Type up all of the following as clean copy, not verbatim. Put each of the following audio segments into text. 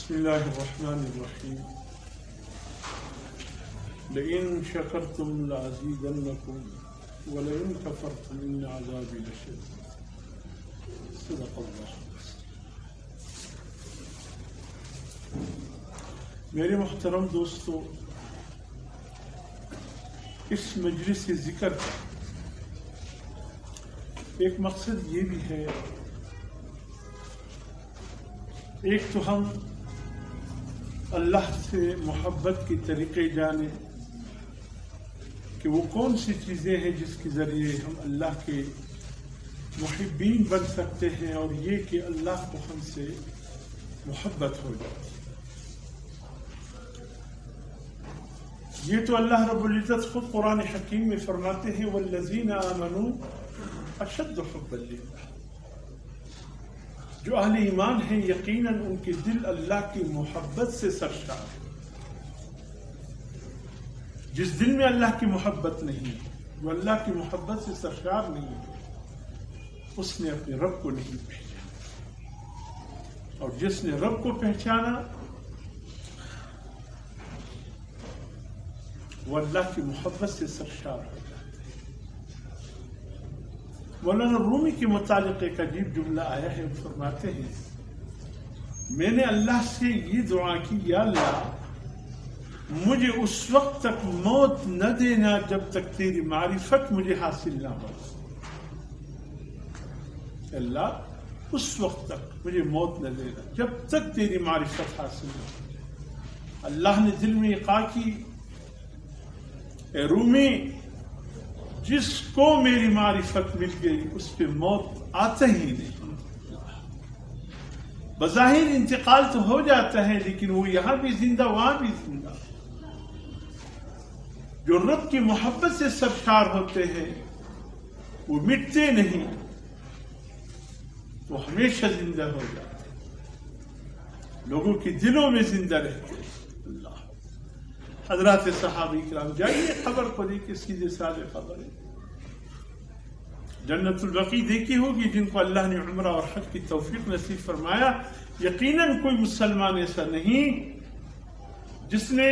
بسم الله الرحمن الرحيم لئن شكرتم لأزيدنكم ولئن كفرتم إن عذابي لشديد صدق اللہ. میرے محترم دوستو، اس مجلس ذکر کا ایک مقصد یہ بھی ہے، ایک تو ہم اللہ سے محبت کے طریقے جانیں کہ وہ کون سی چیزیں ہیں جس کے ذریعے ہم اللہ کے محبین بن سکتے ہیں، اور یہ کہ اللہ کو ہم سے محبت ہو جائے. یہ تو اللہ رب العزت خود قرآن حکیم میں فرماتے ہیں والذین آمنوا اشد حبا للہ. جو اہل ایمان ہیں یقیناً ان کے دل اللہ کی محبت سے سرشار ہے. جس دل میں اللہ کی محبت نہیں، جو اللہ کی محبت سے سرشار نہیں، اس نے اپنے رب کو نہیں پہچانا، اور جس نے رب کو پہچانا وہ اللہ کی محبت سے سرشار ہو جاتا ہے. مولانا رومی کے متعلق ایک عجیب جملہ آیا ہے، وہ فرماتے ہیں میں نے اللہ سے یہ دعا کی، یا اللہ مجھے اس وقت تک موت نہ دینا جب تک تیری معرفت مجھے حاصل نہ ہو. اللہ اس وقت تک مجھے موت نہ دینا جب تک تیری معرفت حاصل نہ ہو. اللہ نے دل میں یہ کہا کہ اے رومی، جس کو میری معرفت مل گئی اس پہ موت آتا ہی نہیں. بظاہر انتقال تو ہو جاتا ہے، لیکن وہ یہاں بھی زندہ وہاں بھی زندہ. جو رب کی محبت سے سرشار ہوتے ہیں وہ مٹتے نہیں، وہ ہمیشہ زندہ ہو جاتے ہیں، لوگوں کے دلوں میں زندہ رہتے ہیں. اللہ حضرات صحابہ کرام، جائیے قبر کو دیکھیے، سیدھے سادے قبر ہے. جنت البقیع دیکھی ہوگی جن کو اللہ نے عمرہ اور حج کی توفیق نصیب فرمایا. یقیناً کوئی مسلمان ایسا نہیں جس نے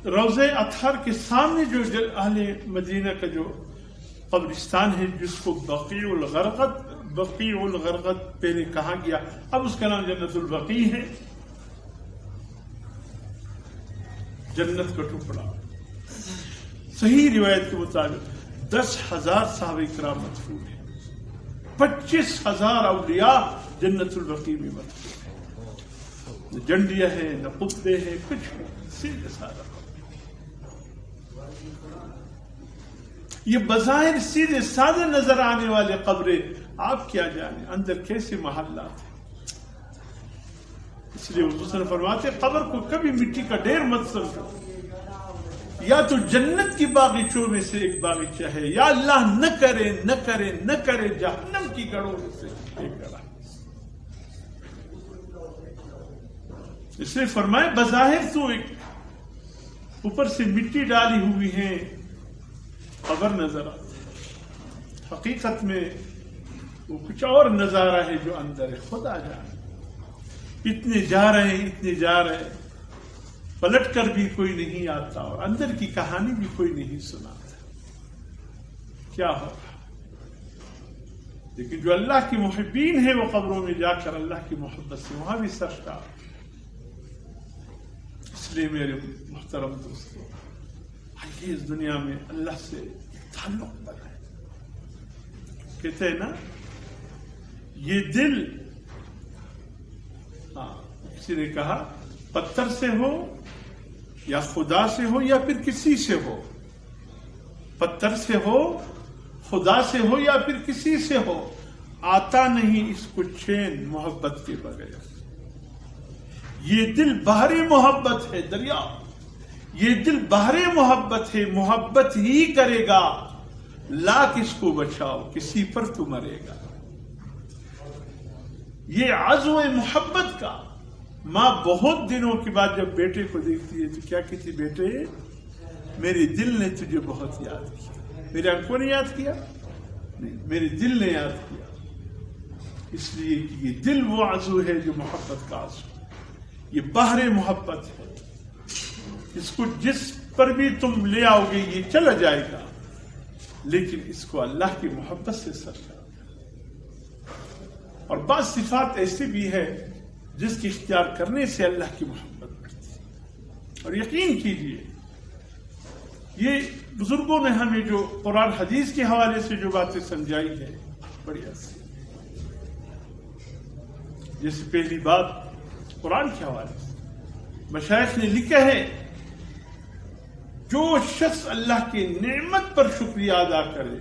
روضہ اطہر کے سامنے جو اہل مدینہ کا جو قبرستان ہے، جس کو بقیع الغرقد پہلے کہا گیا، اب اس کا نام جنت البقیع ہے. جنت کا ٹکڑا. صحیح روایت کے مطابق 10,000 صحابہ کرام مدفون ہیں، 25,000 اولیاء جنت البقیع میں مدفون ہیں. نہ جنڈیا ہے، نہ قطبے ہے، کچھ نہیں، سیدھے سادہ. یہ بظاہر سیدھے سادے نظر آنے والے قبریں، آپ کیا جانے اندر کیسے محلات ہیں. اس لیے حضور فرماتے قبر کو کبھی مٹی کا ڈھیر مت سمجھو. یا تو جنت کی باغیچوں میں سے ایک باغیچہ ہے، یا اللہ نہ کرے نہ کرے نہ کرے جہنم کی گڑھوں میں سے ایک گڑھا. اس لیے فرمائے بظاہر تو ایک اوپر سے مٹی ڈالی ہوئی ہے قبر نظر آتی ہے، حقیقت میں وہ کچھ اور نظارہ ہے جو اندر ہے. خدا جانے اتنے جا رہے ہیں، اتنے جا رہے ہیں، پلٹ کر بھی کوئی نہیں آتا، اور اندر کی کہانی بھی کوئی نہیں سناتا کیا ہوگا. لیکن جو اللہ کی محبین ہیں وہ قبروں میں جا کر اللہ کی محبت سے وہاں بھی سرشار. اس لیے میرے محترم دوستو، آئیے اس دنیا میں اللہ سے تعلق بنائیں. کہتے ہیں نا یہ دل، کسی نے کہا پتھر سے ہو یا خدا سے ہو یا پھر کسی سے ہو، پتھر سے ہو، خدا سے ہو یا پھر کسی سے ہو، آتا نہیں اس کو چین محبت کے بغیر. یہ دل بحر محبت ہے، دریا. یہ دل بحر محبت ہے، محبت ہی کرے گا. لاکھ اس کو بچاؤ، کسی پر تو مرے گا. یہ عزو محبت کا. ماں بہت دنوں کے بعد جب بیٹے کو دیکھتی ہے تو کیا کہتی؟ بیٹے میرے دل نے تجھے بہت یاد کیا. میرے آنکھوں نے یاد کیا نہیں، میرے دل نے یاد کیا. اس لیے کہ یہ دل وہ عزو ہے جو محبت کا عزو ہے. یہ بحر محبت ہے، اس کو جس پر بھی تم لے آؤ گے یہ چلا جائے گا، لیکن اس کو اللہ کی محبت سے سرشار ہے۔ اور بعض صفات ایسی بھی ہے جس کی اختیار کرنے سے اللہ کی محبت بڑھتی ہے۔ اور یقین کیجیے یہ بزرگوں نے ہمیں جو قرآن حدیث کے حوالے سے جو باتیں سمجھائی ہے بڑی اچھی، جیسے پہلی بات قرآن کے حوالے سے مشائخ نے لکھا ہے جو شخص اللہ کی نعمت پر شکریہ ادا کرے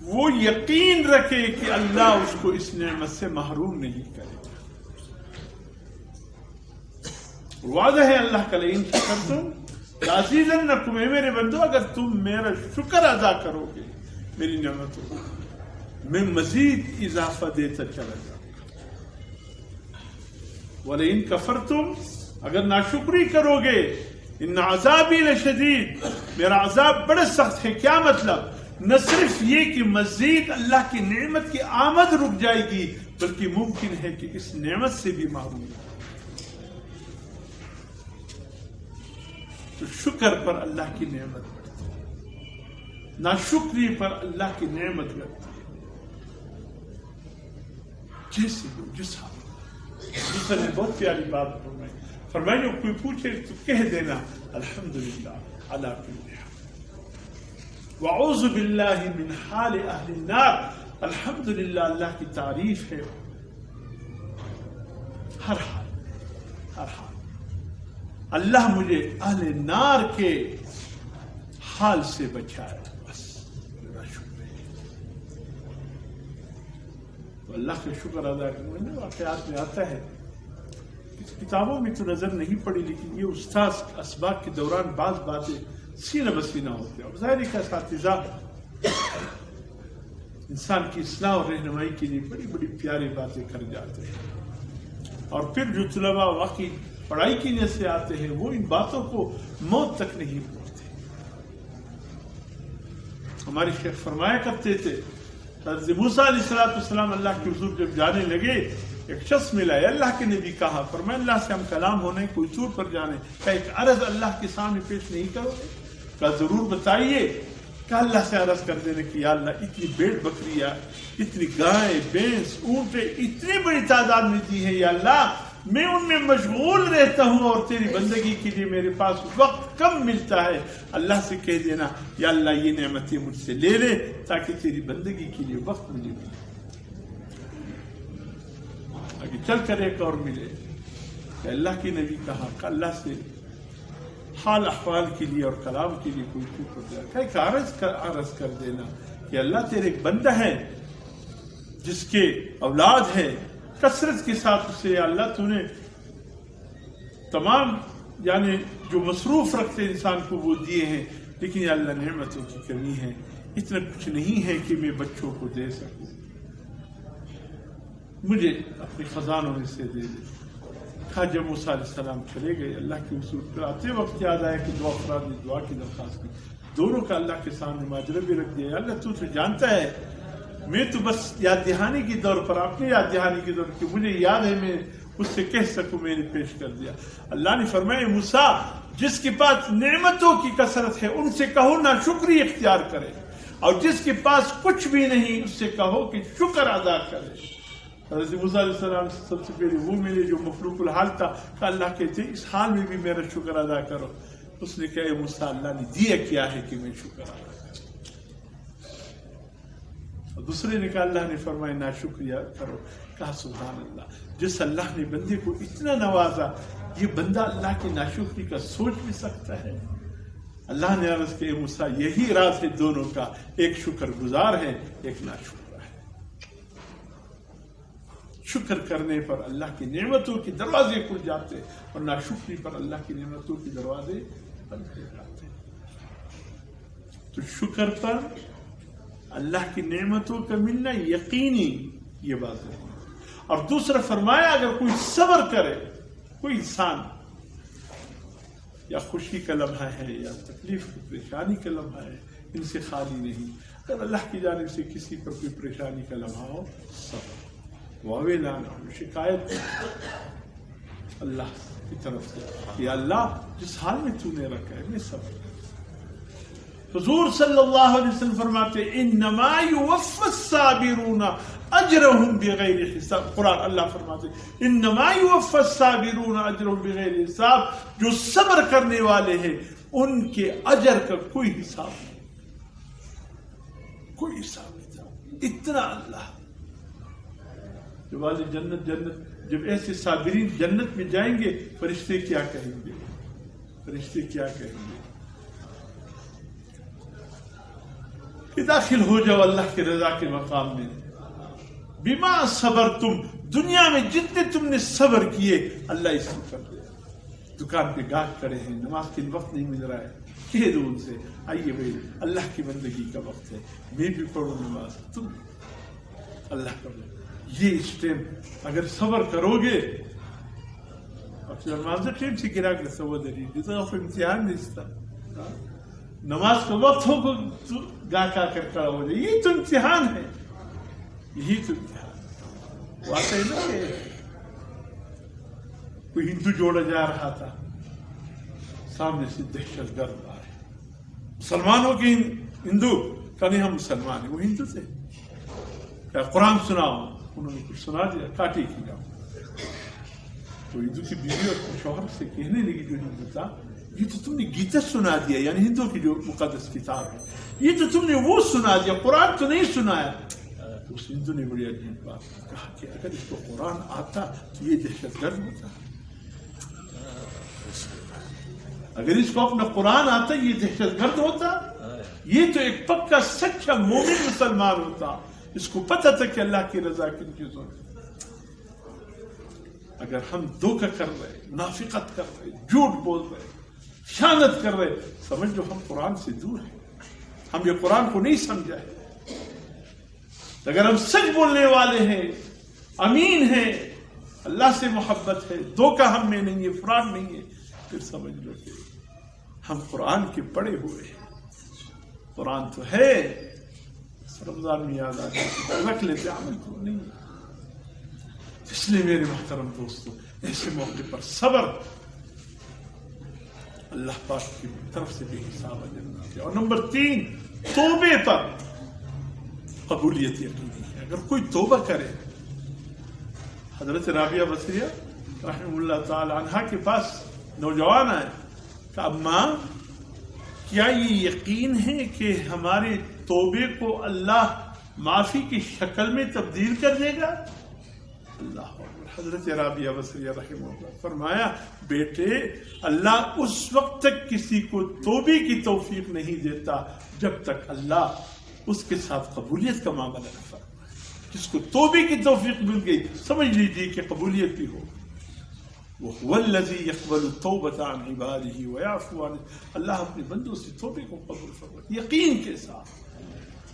وہ یقین رکھے کہ اللہ اس کو اس نعمت سے محروم نہیں کرے گا۔ وعدہ ہے اللہ کا، لئن شکرتم لازیدنکم، اے میرے بندو اگر تم میرا شکر ادا کرو گے میری نعمتوں میں مزید اضافہ دیتا چلا جاؤں گا۔ وَلَئِن كَفَرْتُمْ، اگر ناشکری کرو گے، ان عذابی لشدید، میرا عذاب بڑا سخت ہے۔ کیا مطلب؟ نہ صرف یہ کہ مزید اللہ کی نعمت کی آمد رک جائے گی، بلکہ ممکن ہے کہ اس نعمت سے بھی محروم ہو۔ تو شکر پر اللہ کی نعمت بڑھتی ہے، ناشکری پر اللہ کی نعمت بڑھتی ہے۔ جیسے لو جس حال دوسرے نے بہت پیاری بات فرمائی، جو کوئی پوچھے تو کہہ دینا الحمدللہ علی کل حال، واعوذ باللہ من حال اہل النار، الحمدللہ اللہ کی تعریف ہے ہر حال، ہر حال۔ اللہ مجھے اہل نار کے حال سے بچایا، بس میرا شکر ہے۔ تو اللہ کا شکر ادا کرنا واقعات میں آتا ہے، کتابوں میں تو نظر نہیں پڑی، لیکن یہ استاذ اسباق کے دوران بعض باتیں سینہ بسینہ ہوتے ہیں، اور ظاہر کا اساتذہ انسان کی اصلاح اور رہنمائی کے لیے بڑی بڑی پیاری باتیں کر جاتے ہیں، اور پھر جو طلباء واقعی پڑھائی کی نیت سے آتے ہیں وہ ان باتوں کو موت تک نہیں پہنچتے۔ ہمارے شیخ فرمایا کرتے تھے، حضرت موسیٰ علیہ السلام اللہ کے حضور جب جانے لگے، ایک شخص ملا ہے، اللہ کے نبی کہا، فرمایا اللہ سے ہم کلام ہونے کوئی طور پر جانے، کہا ایک عرض اللہ کے سامنے پیش نہیں کرو گے؟ کہا ضرور بتائیے۔ کہا اللہ سے عرض کر دینے کہ یا اللہ اتنی بھیڑ بکریاں، اتنی گائے بھینس اونٹیں اتنی بڑی تعداد میں دی ہے، یا اللہ میں ان میں مشغول رہتا ہوں اور تیری بندگی کے لیے میرے پاس وقت کم ملتا ہے، اللہ سے کہہ دینا یا اللہ یہ نعمتیں مجھ سے لے لے تاکہ تیری بندگی کے لیے وقت مجھے ملے۔ آگے چل کر ایک اور ملے کہ اللہ کی نبی کہا کہ اللہ سے حال احوال کے لیے اور کلام کے لیے کوئی چوک ہو جائے، کہ عرض کر دینا کہ اللہ تیرے ایک بندہ ہے جس کے اولاد ہے، کثرت کے ساتھ اسے یا اللہ تو نے تمام یعنی جو مصروف رکھتے انسان کو وہ دیے ہیں، لیکن یا اللہ نعمتوں کی کمی ہے، اتنا کچھ نہیں ہے کہ میں بچوں کو دے سکوں، مجھے اپنے خزانوں میں سے دے دے۔ کہا جب موسیٰ علیہ السلام چلے گئے، اللہ کے حضور پر آتے وقت یاد آیا کہ دو افراد نے دعا کی درخواست کی، دونوں کا اللہ کے سامنے ماجرا بھی رکھ دیا، اللہ تو جانتا ہے، میں تو بس یاد دہانی کے دور پر، اپنے یاد دہانی کے دور پر مجھے یاد ہے، میں اس سے کہہ سکوں، میں نے پیش کر دیا۔ اللہ نے فرمایا موسیٰ جس کے پاس نعمتوں کی کثرت ہے ان سے کہو نہ شکری اختیار کرے، اور جس کے پاس کچھ بھی نہیں اس سے کہو کہ شکر ادا کرے۔ حضرت موسیٰ علیہ السلام سب سے پہلے وہ ملے جو مفلوق الحال تھا، کہ اللہ کہتے اس حال میں بھی میرا شکر ادا کرو۔ اس نے کہا موسیٰ اللہ نے دیا کیا ہے کہ میں شکر ادا کروں؟ اور دوسرے نے کہا اللہ نے فرمایا نا شکریہ کرو۔ کہا سبحان اللہ، جس اللہ نے بندے کو اتنا نوازا، یہ بندہ اللہ کی ناشکری کا سوچ بھی سکتا ہے؟ اللہ نے عرض کہ موسیٰ یہی راز ہے دونوں کا، ایک شکر گزار ہے، ایک ناشکر ہے۔ شکر کرنے پر اللہ کی نعمتوں کے دروازے کھل جاتے، اور ناشکری پر اللہ کی نعمتوں کے دروازے بند ہو جاتے۔ تو شکر پر اللہ کی نعمتوں کا ملنا یقینی، یہ بات ہے۔ اور دوسرا فرمایا اگر کوئی صبر کرے، کوئی انسان یا خوشی کا لمحہ ہے یا تکلیف پریشانی کا لمحہ ہے، ان سے خالی نہیں۔ اگر اللہ کی جانب سے کسی پر کوئی پریشانی کا لمحہ ہو، صبر، واویلان، شکایت اللہ کی طرف سے، یا اللہ جس حال میں تو نے رکھا ہے میں صبر. حضور صلی اللہ علیہ وسلم فرماتے انما یوفی الصابرون اجرهم بغیر حساب. قرآن اللہ فرماتے انما یوفی الصابرون اجرهم بغیر حساب. جو صبر کرنے والے ہیں ان کے اجر کا کوئی حساب نہیں، کوئی حساب نہیں. اتنا اللہ جو والے جنت جب ایسے صابرین جنت میں جائیں گے فرشتے کیا کہیں گے؟ فرشتے کیا کہیں گے کہ داخل ہو جاؤ اللہ کی رضا کے مقام میں. بما صبر تم، دنیا میں جتنے تم نے صبر کیے اللہ اس کو کر دے. دکان پہ گاہک کھڑے ہیں، نماز کے وقت نہیں مل رہا ہے، کہہ دو ان سے آئیے بھائی اللہ کی بندگی کا وقت ہے، میں بھی پڑھوں نماز، تم اللہ کا وقت. یہ اس ٹائم اگر صبر کرو گے نماز ٹائم سے گرا کے صبر امتحان نہیں تھا. نماز کا وقت ہو تو گاہک کر کھڑا ہو جائے، یہی تو امتحان ہے، یہی تو امتحان. وہ آتا ہے نا کہ کوئی ہندو جوڑا جا رہا تھا، سامنے سے دہشت گرد آئے، مسلمانوں کی ہندو کہ نہیں ہم مسلمان ہیں. وہ ہندو تھے، کیا قرآن سناؤ؟ انہوں نے کچھ سنا دیا، کاٹی کی جاؤ. تو ہندو کی بیوی اور شوہر سے کہنے لگی جو ہندو تھا، یہ تو تم نے گیتا سنا دیا، یعنی ہندو کی جو مقدس کتاب ہے، یہ تو تم نے وہ سنا دیا، قرآن تو نہیں سنایا. اس ہندو نے بڑی عجیب بات کہا کہ اگر اس کو قرآن آتا تو یہ دہشت گرد ہوتا، اگر اس کو اپنا قرآن آتا یہ دہشت گرد ہوتا، یہ تو ایک پکا سچا مومن مسلمان ہوتا. اس کو پتہ تھا کہ اللہ کی رضا کن چیزوں میں. اگر ہم دھوکہ کر رہے، منافقت کر رہے، جھوٹ بول رہے، خیانت کر رہے، سمجھ لو ہم قرآن سے دور ہیں، ہم یہ قرآن کو نہیں سمجھا ہے. اگر ہم سچ بولنے والے ہیں، امین ہیں، اللہ سے محبت ہے، دھوکہ ہم میں نہیں ہے، فراڈ نہیں ہے، پھر سمجھ لو کہ ہم قرآن کے پڑھے ہوئے ہیں. قرآن تو ہے، رمضان میں یاد آ جائے رکھ لیتے، عمل کو نہیں. اس لیے میرے محترم دوستو ایسے موقع پر صبر اللہ پاک کی طرف سے بھی حساب اجر. اور نمبر 3 توبے پر قبولیت یقینی ہے. اگر کوئی توبہ کرے، حضرت رابعہ بصریہ رحمہ اللہ تعالی عنہا کے پاس نوجوان آئے کہ اماں کیا یہ یقین ہے کہ ہمارے توبے کو اللہ معافی کی شکل میں تبدیل کر دے گا؟ اللہ حضرت رابعہ بصریہ رحمہ اللہ فرمایا بیٹے اللہ اس وقت تک کسی کو توبے کی توفیق نہیں دیتا جب تک اللہ اس کے ساتھ قبولیت کا معاملہ نہ فرمائے. جس کو توبے کی توفیق مل گئی سمجھ لیجیے کہ قبولیت بھی ہو. وَهُوَ الَّذِي يَقْبَلُ التَّوْبَةَ عَنْ عِبَادِهِ وَيَعْفُو عَنْهُ. اللہ اپنے بندوں سے توبے کو قبول فرمائے یقین کے ساتھ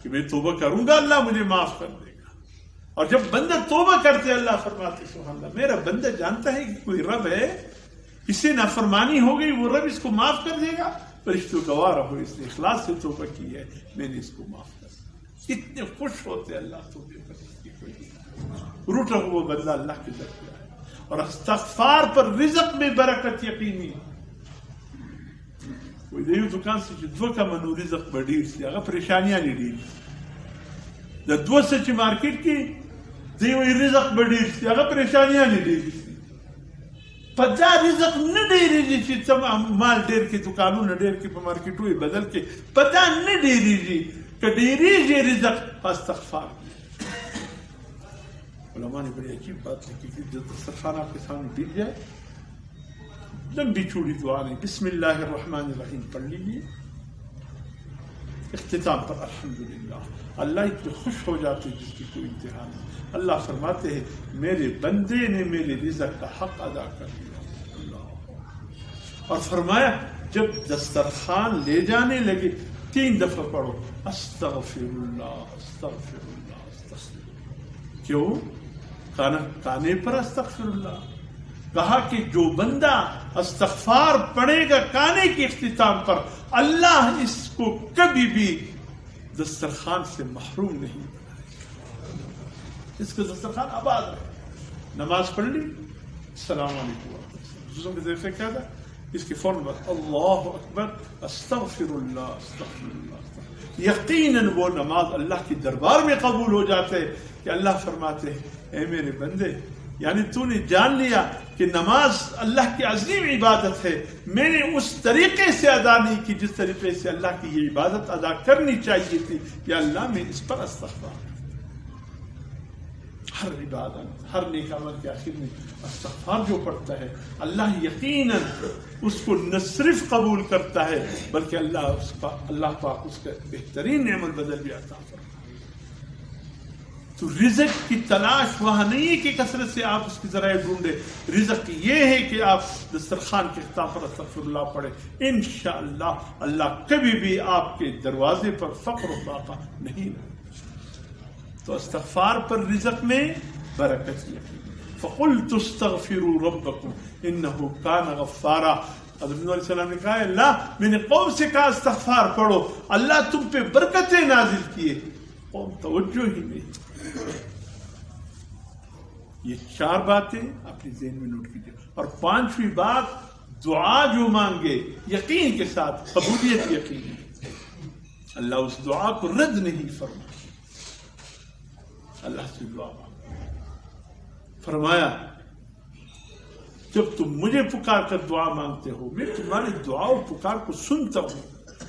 کہ میں توبہ کروں گا اللہ مجھے معاف کر دے گا. اور جب بندہ توبہ کرتے اللہ فرماتے سبحان اللہ میرا بندہ جانتا ہے کہ کوئی رب ہے، اسے نافرمانی ہو گئی، وہ رب اس کو معاف کر دے گا. فرشتوں گواہ رہو اس نے اخلاص سے توبہ کی ہے، میں نے اس کو معاف کر دیا. اتنے خوش ہوتے اللہ توبے پر. روٹا ہوا بندہ اللہ کی طرف آئے. اور استغفار پر رزق میں برکت یقینی. کوئی دیو دکان سے دو کا منو رزق بڑھیر سے اگر پریشانیاں نہیں ڈیل دو سے چی مارکیٹ کی دیو رزق بڑھیر سے اگر پریشانیاں نہیں ڈیل پدا رزق نہ ڈیری جی چی تمام مال ڈیر کی دکانوں نہ ڈیر کی مارکیٹ ہوئی بدل کے پدا نہ ڈیری جی کہ ڈیری جی رزق استغفار. علماء نے بڑی عجیب بات ہے کہ جب دسترخوان آپ کے سامنے گر جائے لمبی چوڑی دعا نہیں بسم اللہ الرحمن الرحیم پڑھ لیجیے. اختتام پر الحمدللہ اللہ اتنے خوش ہو جاتے جس کی کوئی انتہا نہیں. اللہ فرماتے ہیں میرے بندے نے میرے رزق کا حق ادا کر دیا. اللہ اور فرمایا جب دسترخوان لے جانے لگے 3 دفعہ پڑھو استغفر اللہ استغفر اللہ استغفر اللہ. کیوں؟ کانے پر استغفر اللہ. کہا کہ جو بندہ استغفار پڑھے گا کانے کے اختتام پر اللہ اس کو کبھی بھی دسترخوان سے محروم نہیں بنائے گا. اس کا دسترخوان آباد ہے. نماز پڑھ لی. السلام علیکم. دوسروں کے طریقے سے کیا تھا؟ اس کے فوراً بعد اللہ اکبر استغفر اللہ استغفر اللہ. یقیناً وہ نماز اللہ کے دربار میں قبول ہو جاتے کہ اللہ فرماتے اے میرے بندے، یعنی تو نے جان لیا کہ نماز اللہ کی عظیم عبادت ہے، میں نے اس طریقے سے ادا نہیں کی جس طریقے سے اللہ کی یہ عبادت ادا کرنی چاہیے تھی، یا اللہ میں اس پر استغفار. ہر عبادت، ہر نیک عمل کے آخر میں استغفار جو پڑھتا ہے اللہ یقیناً اس کو نہ صرف قبول کرتا ہے بلکہ اللہ پاک اس کا بہترین نعمت بدل بھی عطا کرتا ہے. تو رزق کی تلاش وہاں نہیں ہے کہ کثرت سے آپ اس کی ذرائع ڈھونڈے، رزق یہ ہے کہ آپ دسترخوان کے اختتام پر استغفر اللہ پڑھیں. انشاءاللہ اللہ کبھی بھی آپ کے دروازے پر فقر و فاقہ نہیں لاتا. تو استغفار پر رزق میں برکت ہے. فَقُلْتُ اسْتَغْفِرُوا رَبَّكُمْ إِنَّهُ كَانَ غَفَّارًا. حضرت نبی علیہ السلام نے کہا اللہ میں نے قوم سے کہا استغفار پڑھو، اللہ تم پہ برکتیں نازل کیے. قوم توجہ ہی نہیں. یہ 4 باتیں اپنی ذہن میں نوٹ کیجیے. اور 5ویں بات، دعا جو مانگے یقین کے ساتھ، قبولیت یقین، اللہ اس دعا کو رد نہیں فرمائے. اللہ سے دعا مانگا، فرمایا جب تم مجھے پکار کر دعا مانگتے ہو میں تمہاری دعا و پکار کو سنتا ہوں.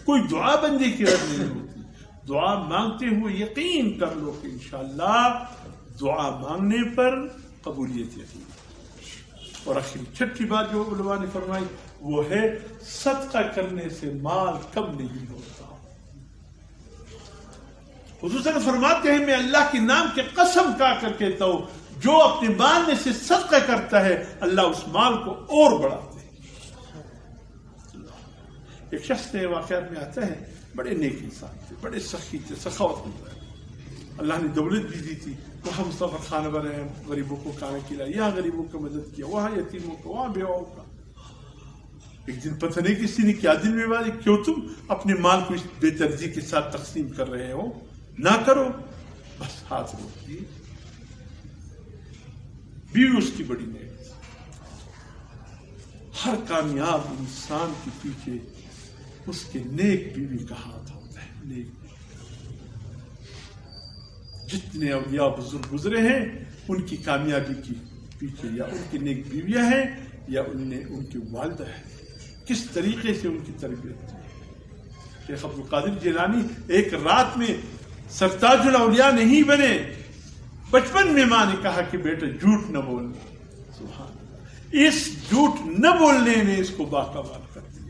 کوئی دعا بندے کی رد نہیں ہوتی. دعا مانگتے ہوئے یقین کر لو کہ انشاءاللہ دعا مانگنے پر قبولیت یقین. اور آخری 6ٹھی بات جو علماء نے فرمائی وہ ہے صدقہ کرنے سے مال کم نہیں ہوتا. حضور صلی اللہ علیہ وسلم فرماتے ہیں میں اللہ کے نام کی قسم کھا کر کہتا ہوں جو اپنے مال میں سے صدقہ کرتا ہے اللہ اس مال کو اور بڑھاتے ہیں. ایک شخص نے واقعات میں آتا ہے بڑے نیک انسان تھے، بڑے سخی تھے، سخاوت میں اللہ نے دولت بھی دی تھی. وہاں مستغفر خانہ بنایا، غریبوں کو کھانا کھلایا، یہاں غریبوں کی مدد کیا، وہاں یتیموں کو، وہاں بیواؤں کا. ایک دن پتہ نہیں کسی نے کیا دل میں بات کیوں تم اپنے مال کو اس بے ترجیح کے ساتھ تقسیم کر رہے ہو، نہ کرو. بس ہاتھ روک دیے. بیوی اس کی بڑی نیک. ہر کامیاب انسان کے پیچھے اس کے نیک بیوی کا ہاتھ ہوتا ہے. نیک جتنے اولیاء بزرگ گزرے ہیں ان کی کامیابی کی پیچھے یا ان کی نیک بیویاں ہیں یا ان کی والدہ ہے. کس طریقے سے ان کی تربیت کی. شیخ عبد القادر جیلانی ایک رات میں سرتاج الاولیاء نہیں بنے. بچپن میں ماں نے کہا کہ بیٹا جھوٹ نہ بولنا. سبحان اللہ. اس جھوٹ نہ بولنے نے اس کو باقامال کر دیا.